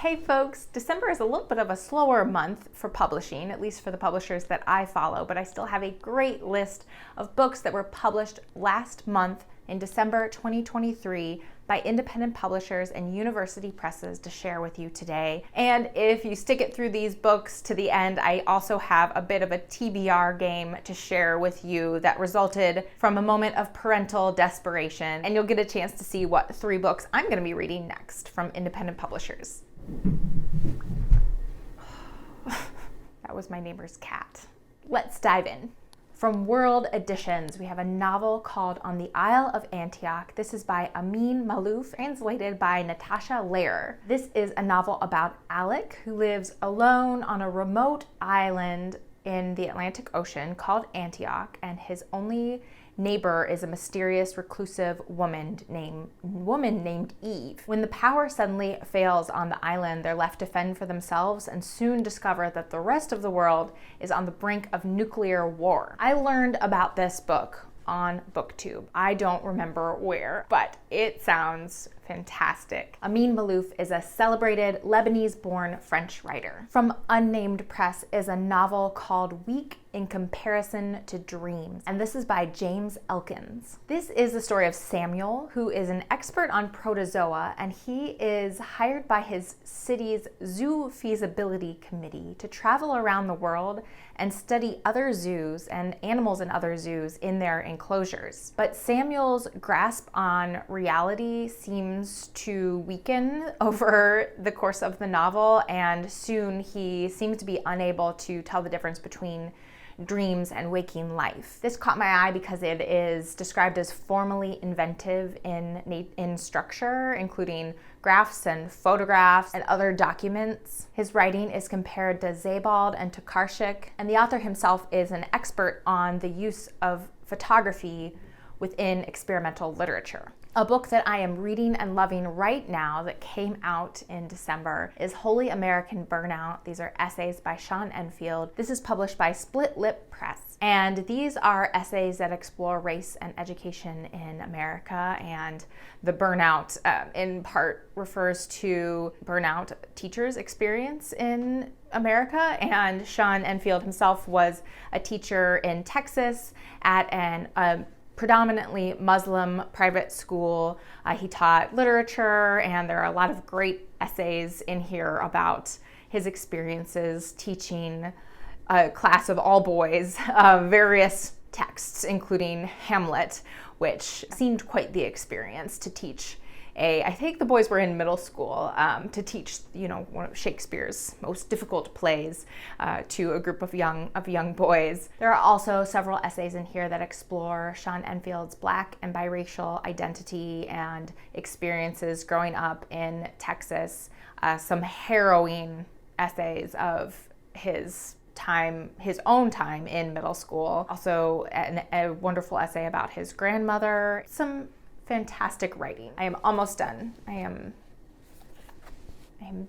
Hey folks, December is a little bit of a slower month for publishing, at least for the publishers that I follow, but I still have a great list of books that were published last month in December 2023 by independent publishers and university presses to share with you today. And if you stick it through these books to the end, I also have a bit of a TBR game to share with you that resulted from a moment of parental desperation, and you'll get a chance to see what 3 books I'm going to be reading next from independent publishers. That was my neighbor's cat. Let's dive in. From World Editions, we have a novel called On the Isle of Antioch. This is by Amin Maalouf, translated by Natasha Lehrer. This is a novel about Alec, who lives alone on a remote island in the Atlantic Ocean called Antioch, and his only neighbor is a mysterious, reclusive woman named Eve. When the power suddenly fails on the island, they're left to fend for themselves and soon discover that the rest of the world is on the brink of nuclear war. I learned about this book on BookTube. I don't remember where, but it sounds fantastic. Amin Maalouf is a celebrated Lebanese-born French writer. From Unnamed Press is a novel called Weak in Comparison to Dreams, and this is by James Elkins. This is the story of Samuel, who is an expert on protozoa, and he is hired by his city's zoo feasibility committee to travel around the world and study other zoos and animals in other zoos in their enclosures. But Samuel's grasp on reality seems to weaken over the course of the novel, and soon he seems to be unable to tell the difference between dreams and waking life. This caught my eye because it is described as formally inventive in structure, including graphs and photographs and other documents. His writing is compared to Sebald and to Karshik, and the author himself is an expert on the use of photography within experimental literature. A book that I am reading and loving right now that came out in December is Holy American Burnout. These are essays by Sean Enfield. This is published by Split Lip Press. And these are essays that explore race and education in America, and the burnout in part refers to burnout teachers' experience in America. And Sean Enfield himself was a teacher in Texas at a predominantly Muslim private school. He taught literature, and there are a lot of great essays in here about his experiences teaching a class of all boys various texts, including Hamlet, which seemed quite the experience to teach I think the boys were in middle school, to teach, one of Shakespeare's most difficult plays to a group of young boys. There are also several essays in here that explore Sean Enfield's Black and biracial identity and experiences growing up in Texas. Some harrowing essays of his own time in middle school. Also a wonderful essay about his grandmother. Some fantastic writing. I am almost done. I am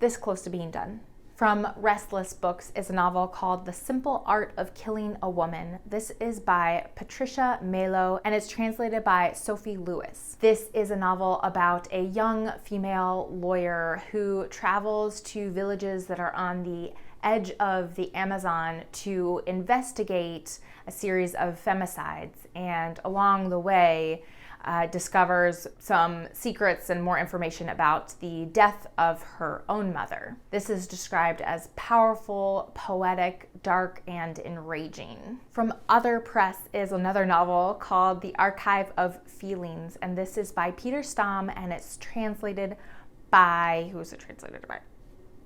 this close to being done. From Restless Books is a novel called The Simple Art of Killing a Woman. This is by Patrícia Melo, and it's translated by Sophie Lewis. This is a novel about a young female lawyer who travels to villages that are on the edge of the Amazon to investigate a series of femicides, and along the way discovers some secrets and more information about the death of her own mother. This is described as powerful, poetic, dark, and enraging. From Other Press is another novel called The Archive of Feelings, and this is by Peter Stamm, and it's translated by, who is it translated by?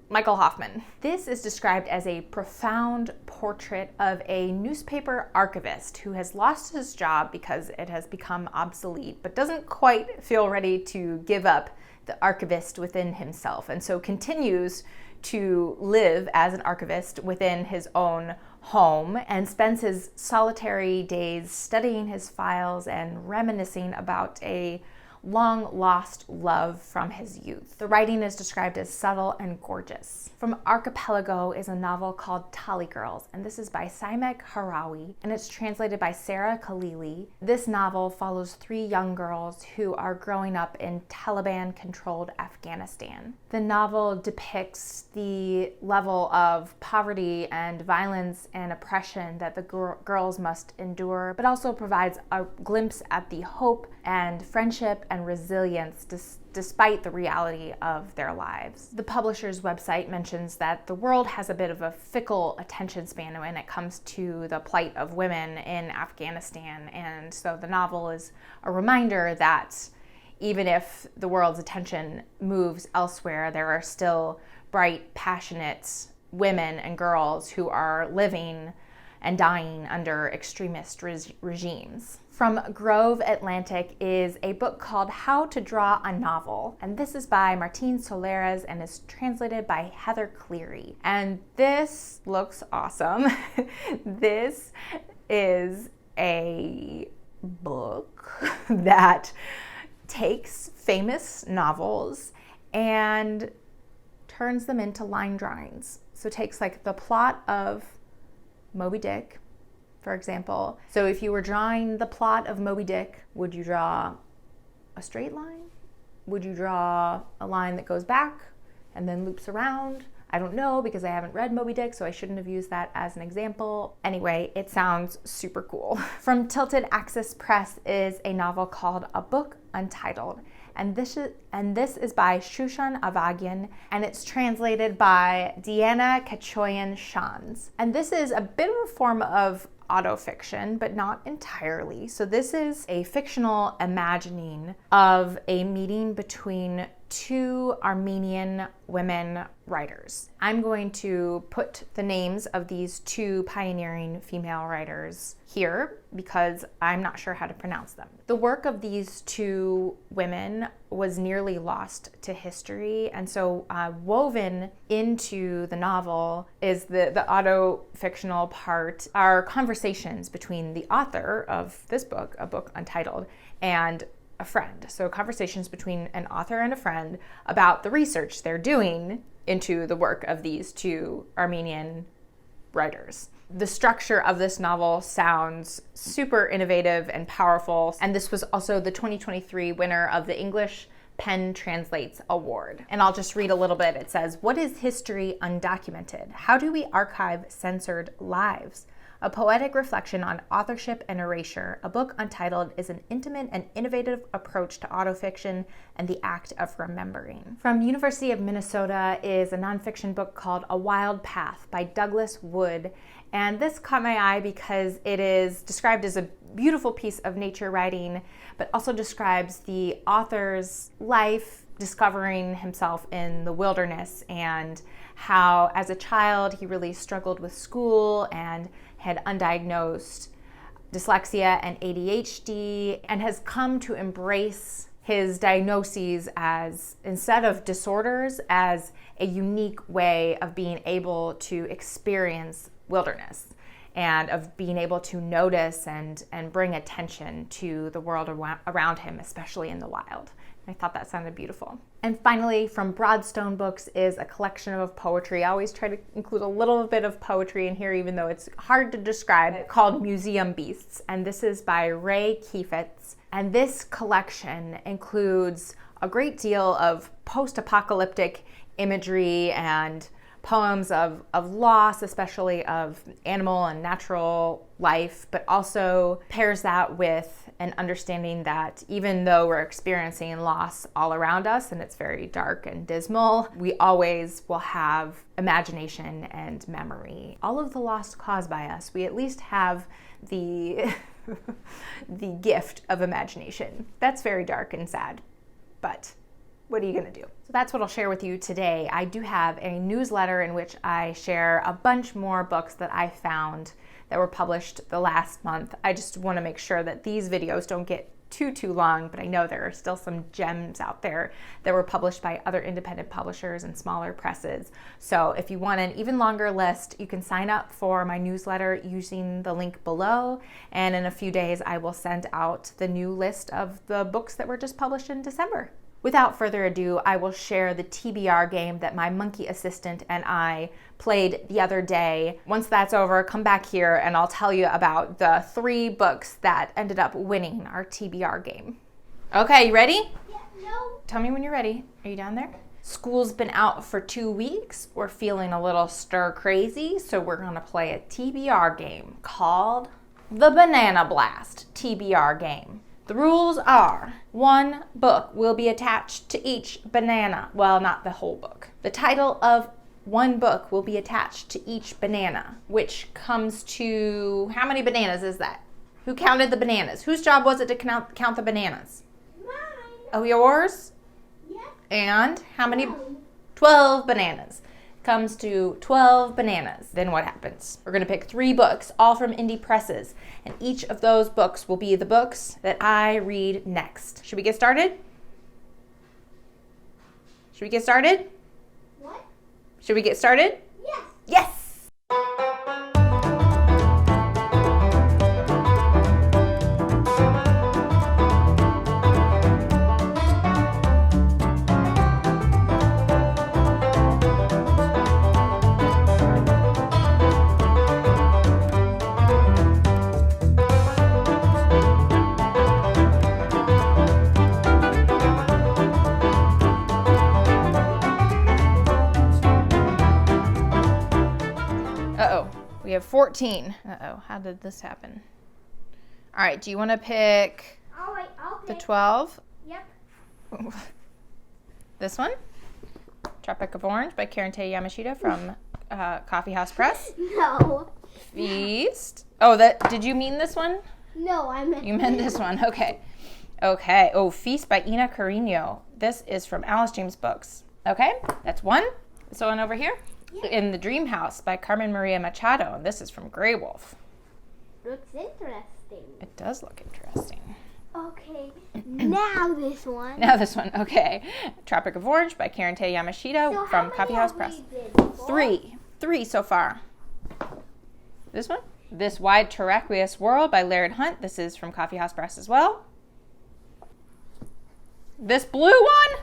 Michael Hofmann. This is described as a profound portrait of a newspaper archivist who has lost his job because it has become obsolete, but doesn't quite feel ready to give up the archivist within himself, and so continues to live as an archivist within his own home and spends his solitary days studying his files and reminiscing about a long lost love from his youth. The writing is described as subtle and gorgeous. From Archipelago is a novel called Tali Girls, and this is by Siamak, Herawi, and it's translated by Sara, Khalili. This novel follows 3 young girls who are growing up in Taliban-controlled Afghanistan. The novel depicts the level of poverty and violence and oppression that the girls must endure, but also provides a glimpse at the hope and friendship and resilience despite the reality of their lives. The publisher's website mentions that the world has a bit of a fickle attention span when it comes to the plight of women in Afghanistan, and so the novel is a reminder that even if the world's attention moves elsewhere, there are still bright, passionate women and girls who are living and dying under extremist regimes. From Grove Atlantic is a book called How to Draw a Novel, and this is by Martín Soleras and is translated by Heather Cleary. And this looks awesome. This is a book that takes famous novels and turns them into line drawings. So it takes like the plot of Moby Dick, for example. So if you were drawing the plot of Moby Dick, would you draw a straight line? Would you draw a line that goes back and then loops around? I don't know, because I haven't read Moby Dick, so I shouldn't have used that as an example. Anyway, it sounds super cool. From Tilted Axis Press is a novel called A Book Untitled. And this is by Shushan Avagian, and it's translated by Deanna Kachoyan-Shans. And this is a bit of a form of autofiction, but not entirely. So this is a fictional imagining of a meeting between 2 Armenian women writers. I'm going to put the names of these 2 pioneering female writers here because I'm not sure how to pronounce them. The work of these 2 women was nearly lost to history, and so woven into the novel is the auto-fictional part are conversations between the author of this book, A Book Untitled, and a friend. So conversations between an author and a friend about the research they're doing into the work of these 2 Armenian writers. The structure of this novel sounds super innovative and powerful, and this was also the 2023 winner of the English Pen Translates Award. And I'll just read a little bit. It says, "What is history undocumented? How do we archive censored lives? A poetic reflection on authorship and erasure, A Book Untitled is an intimate and innovative approach to autofiction and the act of remembering." From University of Minnesota is a nonfiction book called A Wild Path by Douglas Wood. And this caught my eye because it is described as a beautiful piece of nature writing, but also describes the author's life discovering himself in the wilderness and how as a child he really struggled with school and had undiagnosed dyslexia and ADHD, and has come to embrace his diagnoses as, instead of disorders, as a unique way of being able to experience wilderness and of being able to notice and bring attention to the world around him, especially in the wild. I thought that sounded beautiful. And finally, from Broadstone Books is a collection of poetry. I always try to include a little bit of poetry in here, even though it's hard to describe, called Museum Beasts. And this is by Ray Kiefitz. And this collection includes a great deal of post-apocalyptic imagery and poems of loss, especially of animal and natural life, but also pairs that with an understanding that even though we're experiencing loss all around us and it's very dark and dismal, we always will have imagination and memory. All of the loss caused by us, we at least have the the gift of imagination. That's very dark and sad, but what are you going to do? So that's what I'll share with you today. I do have a newsletter in which I share a bunch more books that I found that were published the last month. I just want to make sure that these videos don't get too long, but I know there are still some gems out there that were published by other independent publishers and smaller presses. So if you want an even longer list, you can sign up for my newsletter using the link below. And in a few days, I will send out the new list of the books that were just published in December. Without further ado, I will share the TBR game that my monkey assistant and I played the other day. Once that's over, come back here and I'll tell you about the 3 books that ended up winning our TBR game. Okay, you ready? Yeah, no. Tell me when you're ready. Are you down there? School's been out for 2 weeks. We're feeling a little stir crazy, so we're gonna play a TBR game called the Banana Blast TBR game. The rules are 1 book will be attached to each banana. Well, not the whole book. The title of 1 book will be attached to each banana, which comes to, how many bananas is that? Who counted the bananas? Whose job was it to count the bananas? Mine. Oh, yours? Yeah. And how many? Mine. 12 bananas. Comes to 12 bananas. Then what happens? We're going to pick 3 books, all from indie presses, and each of those books will be the books that I read next. Should we get started? Should we get started? What? Should we get started? Yes. Yes! We have 14. Uh-oh, how did this happen? All right, do you want to pick All right, I'll the pick. 12? Yep. This one? Tropic of Orange by Karente Yamashita from Coffee House Press. No. Feast. Oh, did you mean this one? No, I meant. You meant this one, okay. Okay, oh, Feast by Ina Carino. This is from Alice James Books. Okay, that's 1. This one over here? Yeah. In the Dream House by Carmen Maria Machado, and this is from Grey Wolf. Looks interesting. It does look interesting. Okay, now this one. Now this one, okay. Tropic of Orange by Karente Yamashita So from how Coffee many House have Press. we did? 4? 3 so far. This one? This Wide Terraqueous World by Lehrer Hunt. This is from Coffee House Press as well. This blue one?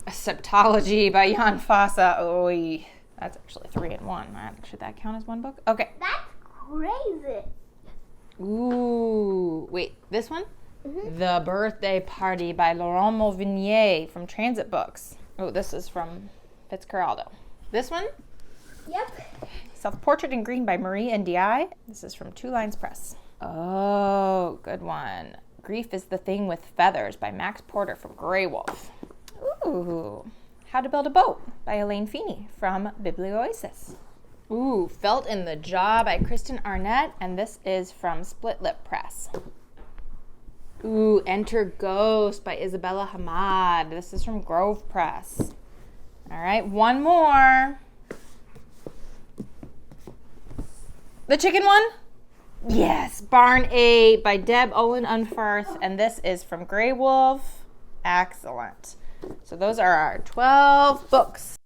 Septology by Jan Fosse. Oy. That's actually 3 in 1. Should that count as 1 book? Okay. That's crazy. Ooh. Wait, this one? Mm-hmm. The Birthday Party by Laurent Mauvignier from Transit Books. Oh, this is from Fitzcarraldo. This one? Yep. Self-Portrait in Green by Marie Ndiaye. This is from Two Lines Press. Oh, good one. Grief is the Thing with Feathers by Max Porter from Grey Wolf. Ooh. How to Build a Boat by Elaine Feeney from Biblioasis. Ooh, Felt in the Jaw by Kristen Arnett, and this is from Split Lip Press. Ooh, Enter Ghost by Isabella Hamad. This is from Grove Press. All right, 1 more. The chicken one? Yes, Barn 8 by Deb Olin Unfarth, and this is from Grey Wolf. Excellent. So those are our 12 books.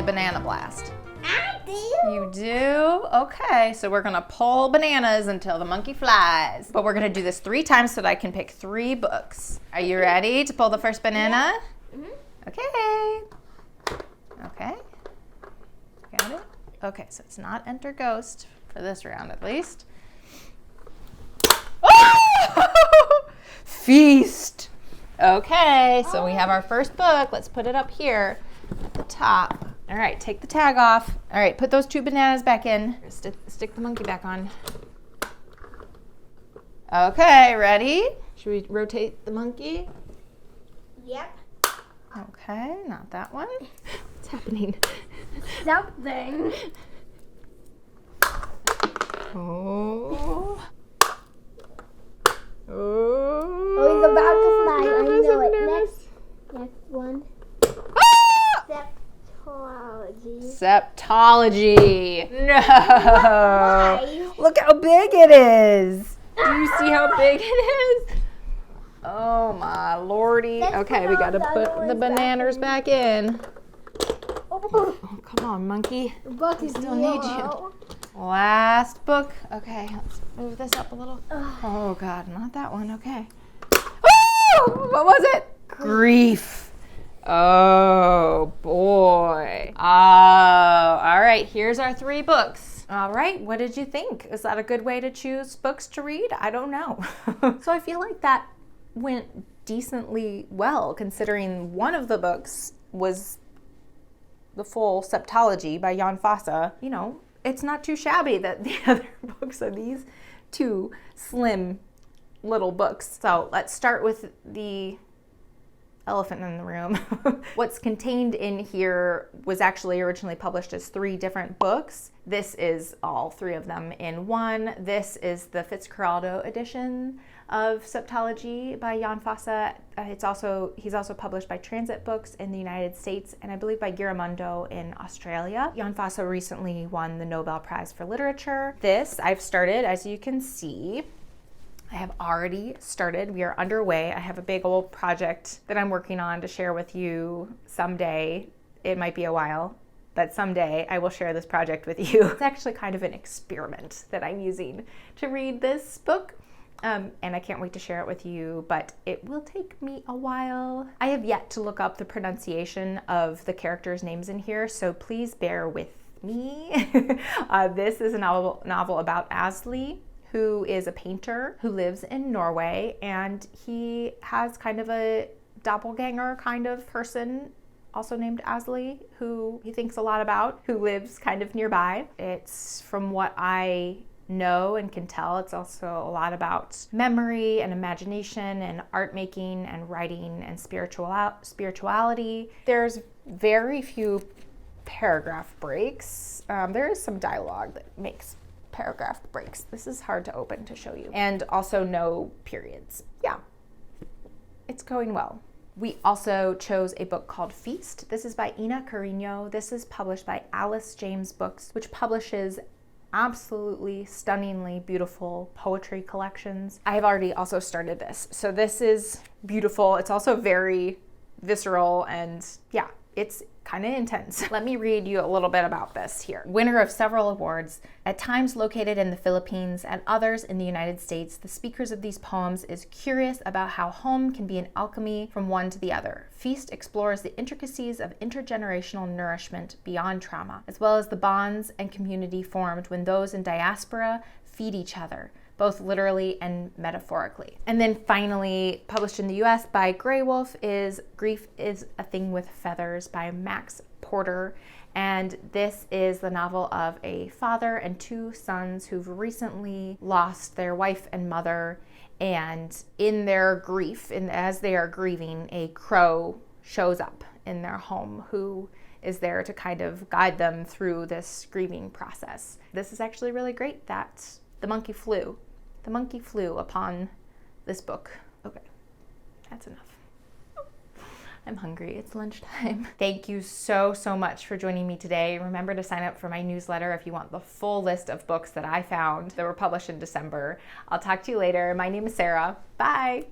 Banana Blast. I do. You do? Okay, so we're gonna pull bananas until the monkey flies. But we're gonna do this 3 times so that I can pick 3 books. Are you ready to pull the first banana? Yeah. Mm-hmm. Okay. Okay. Got it? Okay, so it's not Enter Ghost for this round at least. Oh! Feast. Okay, so we have our first book. Let's put it up here at the top. All right, take the tag off. All right, put those 2 bananas back in. Stick the monkey back on. Okay, ready? Should we rotate the monkey? Yep. Okay, not that one. What's happening? Something. Oh. Oh, he's about to fly. I know it. Next one. Ah! Septology. Septology. No. Why? Look how big it is. Do you see how big it is? Oh my lordy. Let's Okay, put we all gotta the put other the ones back bananas in. back in. Oh, Oh, come on, monkey. the book is Still need you. Last book. Okay, let's move this up a little. Oh God, not that one. Okay. Oh, what was it? Grief. Oh boy. Oh, all right. Here's our 3 books. All right. What did you think? Is that a good way to choose books to read? I don't know. So I feel like that went decently well, considering one of the books was the full Septology by Jan Fosse. You know, it's not too shabby that the other books are these 2 slim little books. So let's start with the elephant in the room. What's contained in here was actually originally published as 3 different books. This is all 3 of them in one. This is the Fitzcarraldo edition of Septology by Jan Fosse. He's also published by Transit Books in the United States and I believe by Giramondo in Australia. Jan Fosse recently won the Nobel Prize for Literature. This I've started, as you can see. I have already started. We are underway. I have a big old project that I'm working on to share with you someday. It might be a while, but someday I will share this project with you. It's actually kind of an experiment that I'm using to read this book. And I can't wait to share it with you, but it will take me a while. I have yet to look up the pronunciation of the characters' names in here, so please bear with me. This is a novel about Asli, who is a painter who lives in Norway, and he has kind of a doppelganger kind of person, also named Asli, who he thinks a lot about, who lives kind of nearby. It's, from what I know and can tell, it's also a lot about memory and imagination and art making and writing and spirituality. There's very few paragraph breaks. There is some dialogue that makes paragraph breaks. This is hard to open to show you. And also no periods. Yeah, it's going well. We also chose a book called Feast. This is by Ina Carino. This is published by Alice James Books, which publishes absolutely stunningly beautiful poetry collections. I have already also started this. So this is beautiful. It's also very visceral and yeah, it's kind of intense. Let me read you a little bit about this here. Winner of several awards, at times located in the Philippines, at others in the United States, the speakers of these poems is curious about how home can be an alchemy from one to the other. Feast explores the intricacies of intergenerational nourishment beyond trauma, as well as the bonds and community formed when those in diaspora feed each other, both literally and metaphorically. And then finally, published in the US by Grey Wolf, is Grief is a Thing with Feathers by Max Porter. And this is the novel of a father and 2 sons who've recently lost their wife and mother. And in their grief, as they are grieving, a crow shows up in their home who is there to kind of guide them through this grieving process. This is actually really great that the monkey flew. The monkey flew upon this book. Okay, that's enough. I'm hungry. It's lunchtime. Thank you so much for joining me today. Remember to sign up for my newsletter if you want the full list of books that I found that were published in December. I'll talk to you later. My name is Sara. Bye.